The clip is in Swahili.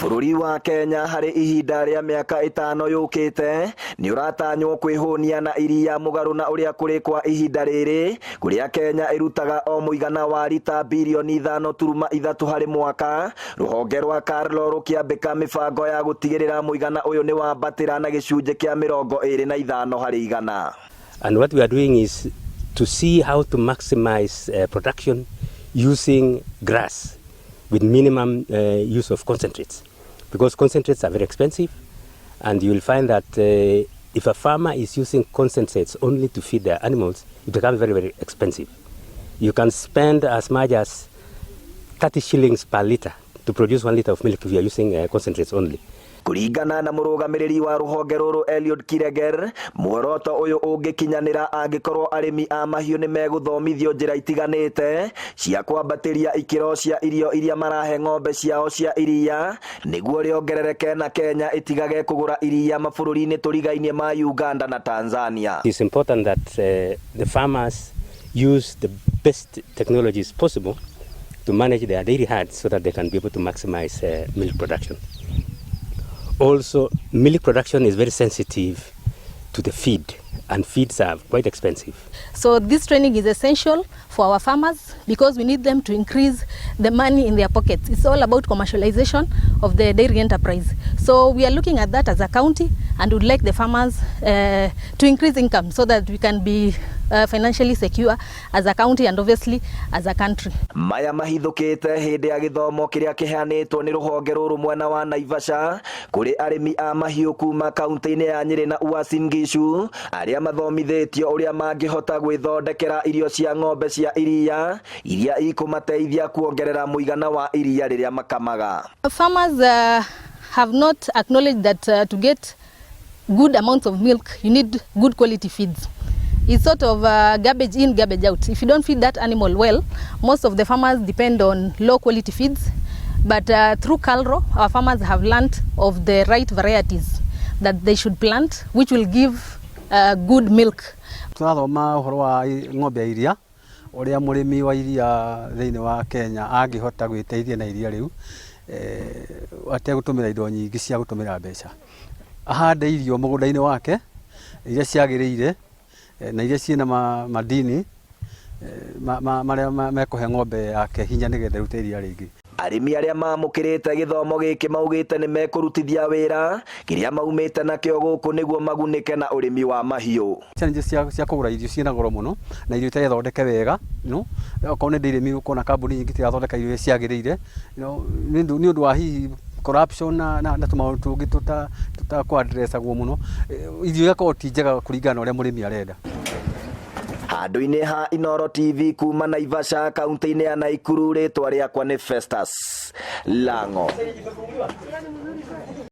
Bururi wa Kenya hari ihinda rĩa miaka 5 yukite ni uratanywo kwihunia na iria mugaru na uria kuri kwa ihinda riri kuria Kenya irutaga o muigana wa lita bilioni 5.3 hari mwaka. Ruhonge rwa Carlo rukiambika mibango ya gutigirira muigana uyu ni wambatira na gicunje kia 25 hari igana. And what we are doing is to see how to maximize production using grass with minimum use of concentrates, because concentrates are very expensive, and you will find that if a farmer is using concentrates only to feed their animals, it becomes very, very expensive. You can spend as much as 30 shillings per liter to produce 1 liter of milk if you are using concentrates only. Kuringana na murugamiriri wa ruhonge ruru Eliud Kireger, muoroto uyu ungikinyanira angikorwo arimi a mahiu ni meguthomithio njira itiganite cia kwambatiria ikiro cia irio iria marahe ng'ombe ciao cia iria niguo riongerereke na Kenya itigage kugura iria mabururi-ini turigainie ma Uganda na Tanzania. It's important that the farmers use the best technologies possible to manage their dairy herds so that they can be able to maximize milk production. Also, milk production is very sensitive to the feed, and feeds are quite expensive. So this training is essential for our farmers because we need them to increase the money in their pockets. It's all about commercialization of the dairy enterprise. So we are looking at that as a county and would like the farmers to increase income so that we can be financially secure as a county and obviously as a country. Maya mahithukite hindi ya githomo kiria kihanitwo ni ruhonge ruru mwena wa Naivasha kuri arimi a mahiu kuma kaunti-ini ya Nyeri na Uasin Gishu aria mathomithitio uria mangihota gwithondekera irio cia ng'ombe cia iria iria ikumateithia kuongerera muigana wa iria riria makamaga. Farmers have not acknowledged that to get good amounts of milk you need good quality feeds. It's sort of garbage in, garbage out. If you don't feed that animal well, most of the farmers depend on low quality feeds. But through Calro, our farmers have learned of the right varieties that they should plant, which will give good milk. Tunathoma uhoro wa ng'ombe ya iria uria murimi wa iria thiini wa Kenya angihota gwiteithia na iria riu ategutumira indo nyingi cia gutumira mbeca. Ahande irio mugunda-ini wake iria ciagiriire na iria ciina madini maria mekuhe ng'ombe yake hinya nigetha rute iria ringi. Arimi aria mamukirite githomo giki maugite ni mekurutithia wira kiria maumite nakio guku niguo magunike na urimi wa mahiu. Challenges cia kugura irio ciina goro muno na irio itathondeke wega okone ndirimi ukona kambuni nyingi tirathondeka irio ciagiriire ni undu wa hihi corruption na tumaundu tungi tutakwandressagwo muno irio igakorwo ti njega kuringana uria murimi arenda. Handu-ini ha Inooro TV kuma Naivasha kaunti-ini ya Nakuru ritwa riakwa ni Festus Lang'o.